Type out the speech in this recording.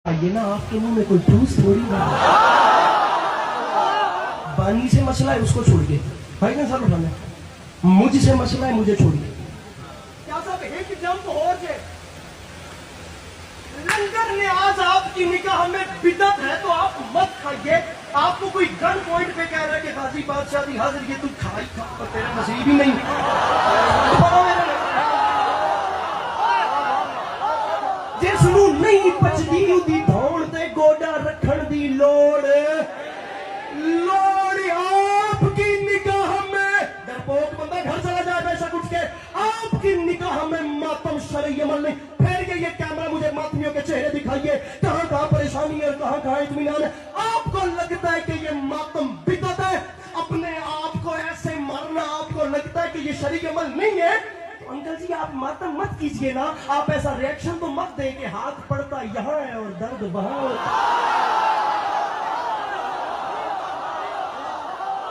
ये ना आपके मुंह में कोई ठूस थोड़ी ना। बानी से मसला है उसको छोड़ के भाई ना साहब उठाना, मुझसे मसला है मुझे छोड़िए। क्या साहब एक जम तो हो जाए। लंगर ने आज आपकी निकाह में बिदत है तो आप मत खाइए। आपको कोई गन पॉइंट पे कह रहा है कि गाजी बादशाह की हाजिर ये तू खाई खा तो तेरा नसीब ही नहीं। जिस नूं नहीं पचदी उदी धौण ते गोडा रखण दी लोड़ आपकी निगाह में। डरपोक बंदा घर चला जाए बेशक उठ के, आपकी निगाह में मातम शरई अमल नहीं। फिर ये कैमरा मुझे मातमियों के चेहरे दिखाइए, कहाँ कहाँ परेशानी है, कहाँ कहाँ इत्मीनान है। आपको लगता है कि ये मातम बिदअत है, अपने आप को ऐसे मारना आपको लगता है कि ये शरई अमल नहीं है, तो अंकल जी आप मातम मत कीजिए ना। आप ऐसा रिएक्शन तो मत दें कि हाथ पड़ता यहाँ है और दर्द वहाँ।